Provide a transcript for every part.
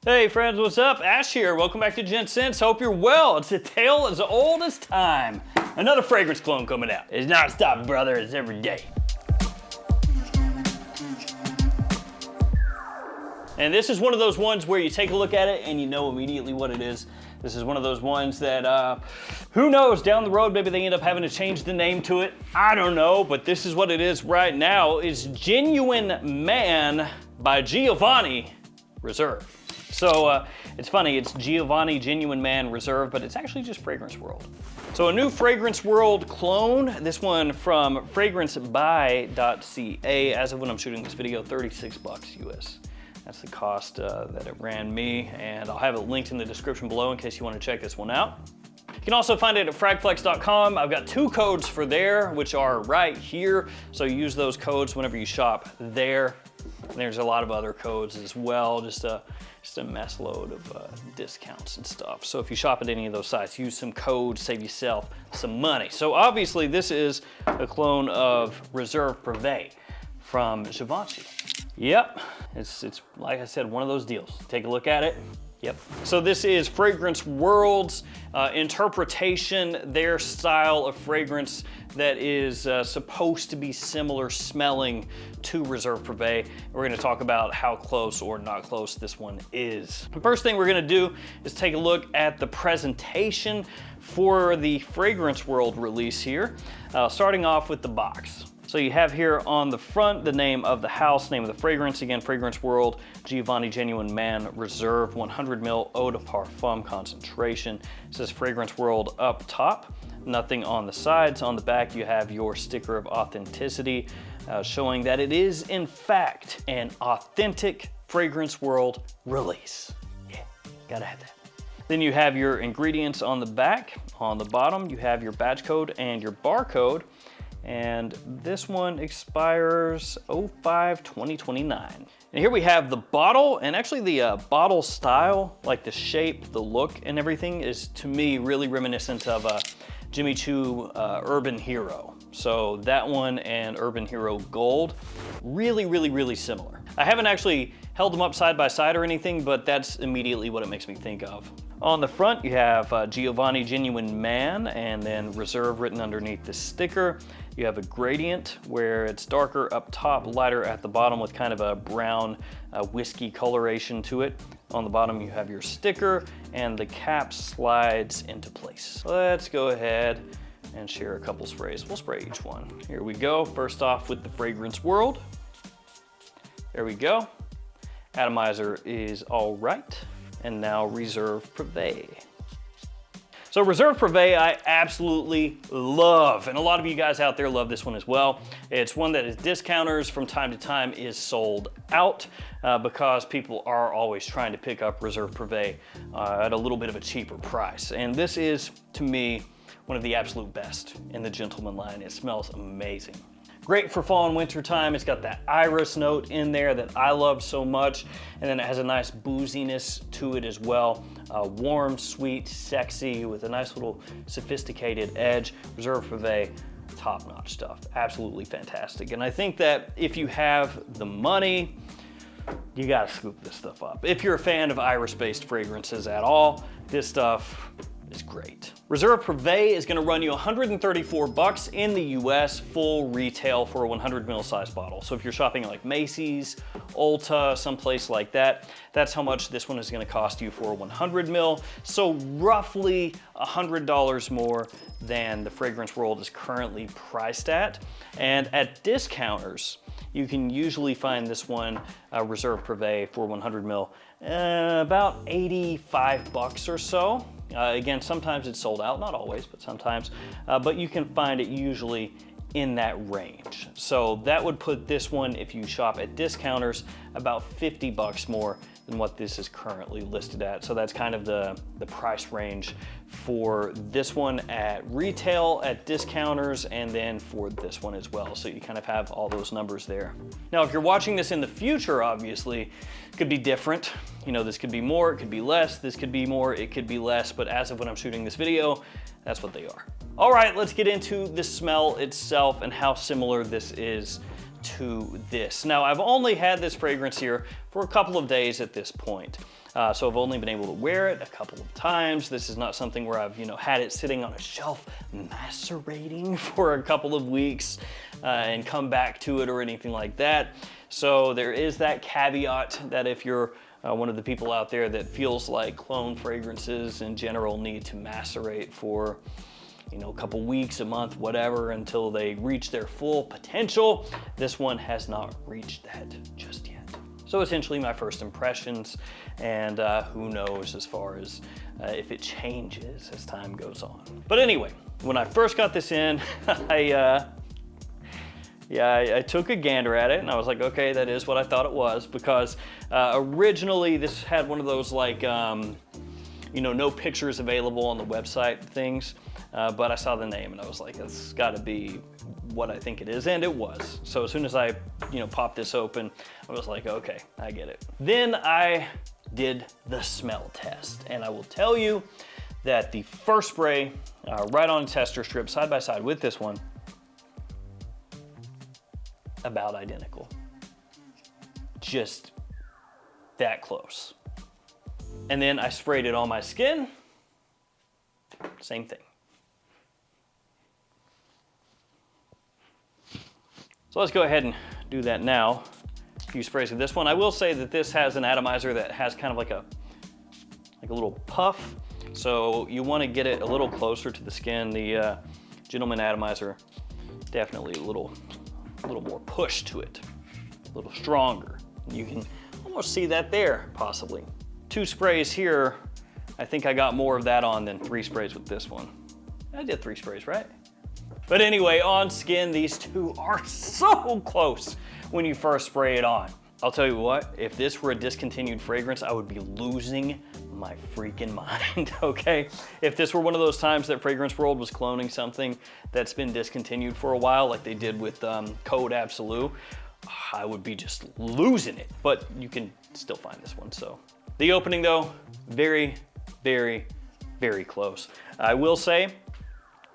Hey friends, what's up? Ash here. Welcome back to Gents. Hope you're well. It's a tale as old as time. Another fragrance cologne coming out. It's not stop, brother. It's every day. And this is one of those ones where you take a look at it and you know immediately what it is. This is one of those ones that, who knows, down the road, maybe they end up having to change the name to it. I don't know, but this is what it is right now. It's Genuine Man by Giovany Reserve. So it's funny, it's Giovany Genuine Man Reserve, but it's actually just Fragrance World. So a new Fragrance World clone, this one from fragrancebuy.ca. As of when I'm shooting this video, 36 bucks US. That's the cost that it ran me, and I'll have it linked in the description below in case you want to check this one out. You can also find it at fragflex.com. I've got 2 codes for there, which are right here. So use those codes whenever you shop there. And there's a lot of other codes as well, just a mess load of discounts and stuff. So if you shop at any of those sites, use some codes, save yourself some money. So obviously this is a clone of Reserve Privee from Givenchy. Yep, it's like I said, one of those deals. Take a look at it. Yep. So this is Fragrance World's interpretation, their style of fragrance that is supposed to be similar smelling to Reserve Privee. We're gonna talk about how close or not close this one is. The first thing we're gonna do is take a look at the presentation for the Fragrance World release here, starting off with the box. So you have here on the front the name of the house, name of the fragrance, again, Fragrance World, Giovany Genuine Man Reserve, 100 ml Eau de Parfum concentration. It says Fragrance World up top, nothing on the sides. On the back you have your sticker of authenticity, showing that it is in fact an authentic Fragrance World release. Yeah, gotta have that. Then you have your ingredients on the back. On the bottom you have your badge code and your barcode. And this one expires 05/2029. And here we have the bottle, and actually the bottle style, like the shape, the look, and everything is, to me, really reminiscent of Jimmy Choo Urban Hero. So that one and Urban Hero Gold, really similar. I haven't actually held them up side by side or anything, but that's immediately what it makes me think of. On the front, you have Giovany Genuine Man, and then Reserve written underneath the sticker. You have a gradient where it's darker up top, lighter at the bottom with kind of a brown whiskey coloration to it. On the bottom, you have your sticker, and the cap slides into place. Let's go ahead and share a couple sprays. We'll spray each one. Here we go. First off with the Fragrance World. There we go. Atomizer is all right. And now Reserve Privee. So Reserve Privee I absolutely love, and a lot of you guys out there love this one as well. It's one that is discounters from time to time is sold out because people are always trying to pick up Reserve Privee at a little bit of a cheaper price. And this is, to me, one of the absolute best in the Gentleman line. It smells amazing. Great for fall and winter time. It's got that iris note in there that I love so much. And then it has a nice booziness to it as well. Warm, sweet, sexy with a nice little sophisticated edge. Reserve Privee, top-notch stuff. Absolutely fantastic. And I think that if you have the money, you gotta scoop this stuff up. If you're a fan of iris-based fragrances at all, this stuff is great. Reserve Privee is gonna run you 134 bucks in the US, full retail for a 100 ml size bottle. So if you're shopping at like Macy's, Ulta, someplace like that, that's how much this one is gonna cost you for a 100 ml. So roughly $100 more than the Fragrance World is currently priced at. And at discounters, you can usually find this one, Reserve Privee for 100 ml, about 85 bucks or so. Again, sometimes it's sold out, not always, but sometimes. But you can find it usually in that range. So that would put this one, if you shop at discounters, about 50 bucks more than what this is currently listed at. So that's kind of the price range for this one at retail, at discounters, and then for this one as well. So you kind of have all those numbers there. Now, if you're watching this in the future, obviously, it could be different. You know, this could be more, it could be less, this could be more, it could be less, but as of when I'm shooting this video, that's what they are. All right, let's get into the smell itself and how similar this is to this. Now, I've only had this fragrance here for a couple of days at this point. So I've only been able to wear it a couple of times. This is not something where I've, had it sitting on a shelf macerating for a couple of weeks and come back to it or anything like that. So there is that caveat that if you're one of the people out there that feels like cologne fragrances in general need to macerate for a couple weeks, a month, whatever, until they reach their full potential, this one has not reached that just yet. So essentially my first impressions, and who knows as far as if it changes as time goes on. But anyway, when I first got this in, I took a gander at it and I was like, okay, that is what I thought it was, because originally this had one of those like, no pictures available on the website things, but I saw the name and I was like, it's gotta be what I think it is, and it was. So as soon as I, popped this open, I was like, okay, I get it. Then I did the smell test, and I will tell you that the first spray, right on tester strip, side by side with this one, about identical. Just that close. And then I sprayed it on my skin, same thing. So let's go ahead and do that now. A few sprays of this one. I will say that this has an atomizer that has kind of like a little puff. So you want to get it a little closer to the skin. The Gentleman Atomizer, definitely a little more push to it, a little stronger. You can almost see that there, possibly. 2 sprays here, I think I got more of that on than 3 sprays with this one. I did 3 sprays, right? But anyway, on skin, these two are so close when you first spray it on. I'll tell you what, if this were a discontinued fragrance, I would be losing my freaking mind, okay? If this were one of those times that Fragrance World was cloning something that's been discontinued for a while, like they did with Code Absolute, I would be just losing it. But you can still find this one, so. The opening though, very, very, very close. I will say,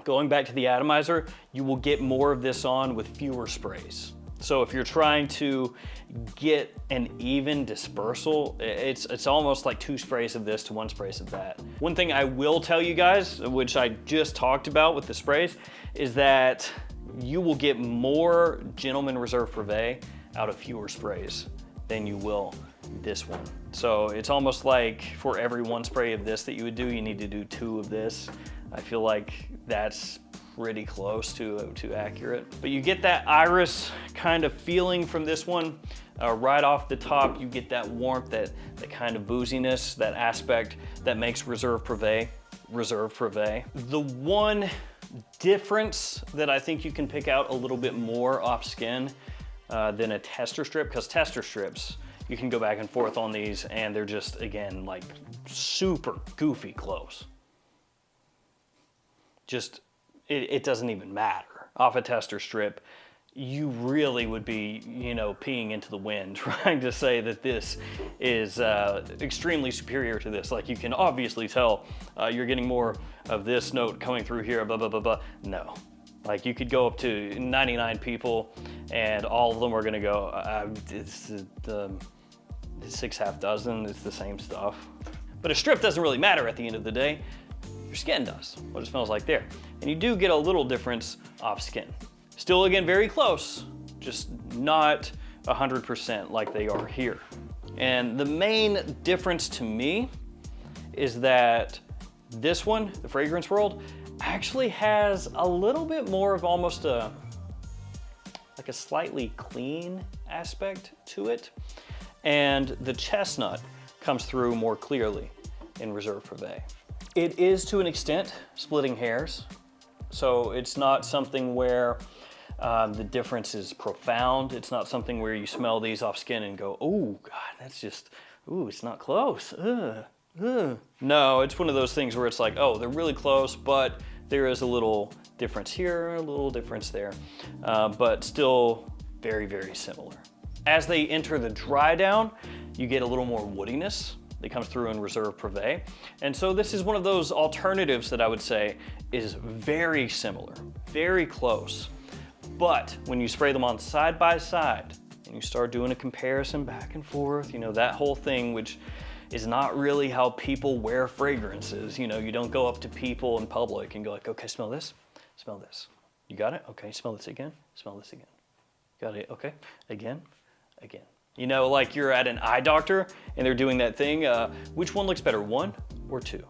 going back to the atomizer, you will get more of this on with fewer sprays. So if you're trying to get an even dispersal, it's almost like 2 sprays of this to 1 spray of that. One thing I will tell you guys, which I just talked about with the sprays, is that you will get more Gentleman Reserve Privee out of fewer sprays than you will this one. So it's almost like for every 1 spray of this that you would do, you need to do 2 of this. I feel like that's pretty close to accurate. But you get that iris kind of feeling from this one. Right off the top, you get that warmth, that kind of booziness, that aspect that makes Reserve Privee. The one difference that I think you can pick out a little bit more off skin than a tester strip, because tester strips, you can go back and forth on these and they're just, again, like super goofy close. Just, it doesn't even matter. Off a tester strip, you really would be, peeing into the wind trying to say that this is extremely superior to this. Like, you can obviously tell you're getting more of this note coming through here, blah, blah, blah, blah. No. Like, you could go up to 99 people and all of them are gonna go, it's the 6 half dozen, it's the same stuff. But a strip doesn't really matter at the end of the day. Your skin does, what it smells like there. And you do get a little difference off skin. Still, again, very close, just not 100% like they are here. And the main difference to me is that this one, the Fragrance World, actually has a little bit more of almost like a slightly clean aspect to it. And the chestnut comes through more clearly in Reserve Privee. It is, to an extent, splitting hairs. So it's not something where the difference is profound. It's not something where you smell these off skin and go, oh God, that's just, ooh, it's not close. No, it's one of those things where it's like, oh, they're really close, but there is a little difference here, a little difference there, but still very, very similar. As they enter the dry down, you get a little more woodiness that comes through in Reserve Privee. And so this is one of those alternatives that I would say is very similar, very close. But when you spray them on side by side and you start doing a comparison back and forth, that whole thing, which is not really how people wear fragrances. You know, you don't go up to people in public and go like, okay, smell this, smell this. You got it? Okay, smell this again, smell this again. Got it, okay, again, again. You know, like you're at an eye doctor and they're doing that thing, which one looks better, 1 or 2?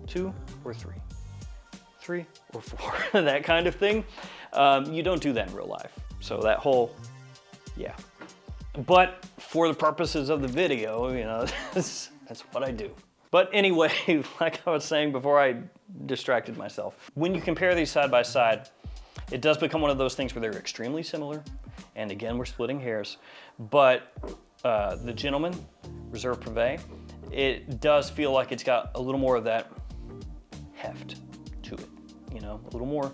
2 or 3? 3 or 4, that kind of thing. You don't do that in real life. So that whole, yeah. But for the purposes of the video, you know, that's what I do. But anyway, like I was saying before I distracted myself, when you compare these side by side, it does become one of those things where they're extremely similar. And again, we're splitting hairs. But the Gentleman, Reserve Privee, it does feel like it's got a little more of that heft to it. You know, a little more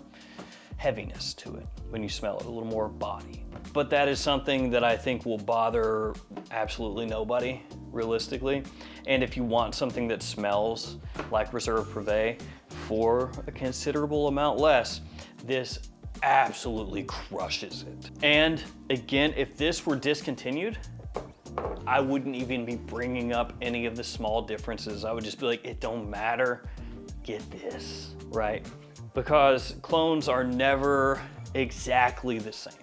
heaviness to it when you smell it, a little more body. But that is something that I think will bother absolutely nobody, realistically. And if you want something that smells like Reserve Privee for a considerable amount less, this absolutely crushes it. And again, if this were discontinued, I wouldn't even be bringing up any of the small differences. I would just be like, it don't matter, get this, right? Because clones are never exactly the same.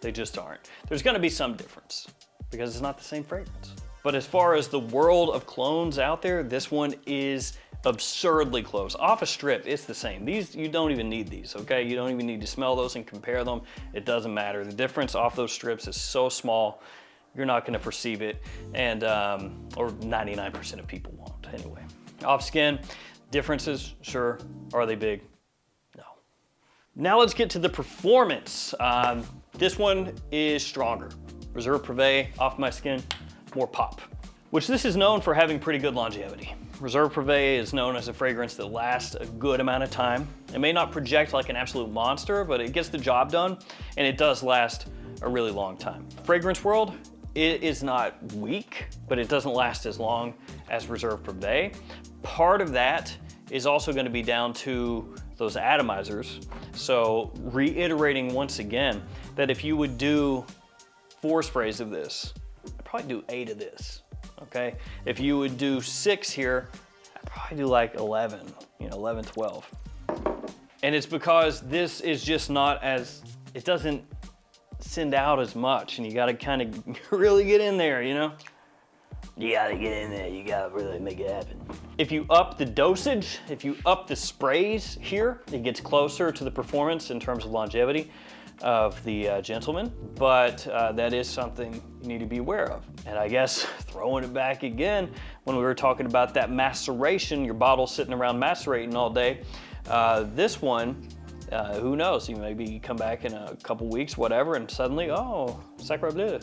They just aren't. There's gonna be some difference because it's not the same fragrance. But as far as the world of clones out there, this one is absurdly close. Off a strip, it's the same. These, you don't even need these, okay? You don't even need to smell those and compare them. It doesn't matter. The difference off those strips is so small, you're not gonna perceive it. And, or 99% of people won't anyway. Off skin, differences, sure. Are they big? No. Now let's get to the performance. This one is stronger. Reserve Privee, off my skin, more pop. Which this is known for having pretty good longevity. Reserve Privee is known as a fragrance that lasts a good amount of time. It may not project like an absolute monster, but it gets the job done, and it does last a really long time. Fragrance world, it is not weak, but it doesn't last as long as Reserve Privee. Part of that is also gonna be down to those atomizers. So reiterating once again, that if you would do 4 sprays of this, I'd probably do 8 of this, okay? If you would do 6 here, I'd probably do like 11, you know, 11, 12. And it's because this is just not as, it doesn't send out as much, and you gotta kind of really get in there, you know? You gotta get in there, you gotta really make it happen. If you up the dosage, if you up the sprays here, it gets closer to the performance in terms of longevity of the Gentleman, but that is something you need to be aware of. And I guess throwing it back again, when we were talking about that maceration, your bottle sitting around macerating all day, this one, who knows, you maybe come back in a couple weeks, whatever, and suddenly, oh, sacre bleu,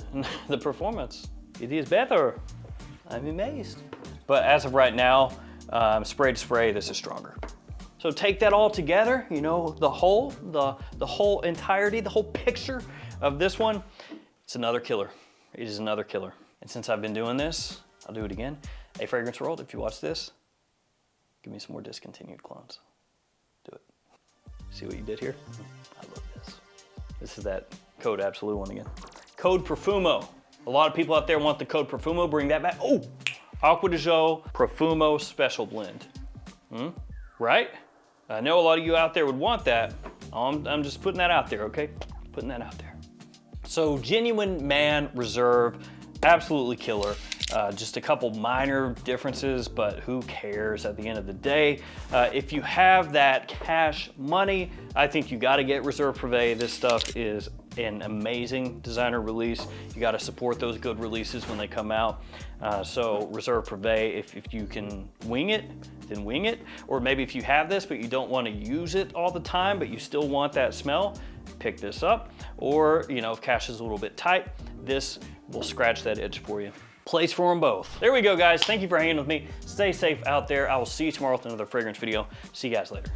the performance, it is better. I'm amazed. But as of right now, spray to spray, this is stronger. So take that all together, you know, the whole entirety, the whole picture of this one, it's another killer. It is another killer. And since I've been doing this, I'll do it again. Hey, Fragrance World, if you watch this, give me some more discontinued clones. Do it. See what you did here? I love this. This is that Code Absolute one again. Code Profumo. A lot of people out there want the Code Profumo, bring that back. Oh, Acqua di Gio Profumo Special Blend. Right? I know a lot of you out there would want that. I'm just putting that out there, okay? Putting that out there. So Genuine Man Reserve, absolutely killer. Just a couple minor differences, but who cares at the end of the day? If you have that cash money, I think you gotta get Reserve Privee. This stuff is an amazing designer release. You gotta support those good releases when they come out. So Reserve Privee, if you can wing it, then wing it. Or maybe if you have this, but you don't wanna use it all the time, but you still want that smell, pick this up. Or, you know, if cash is a little bit tight, this will scratch that itch for you. Place for them both. There we go, guys. Thank you for hanging with me. Stay safe out there. I will see you tomorrow with another fragrance video. See you guys later.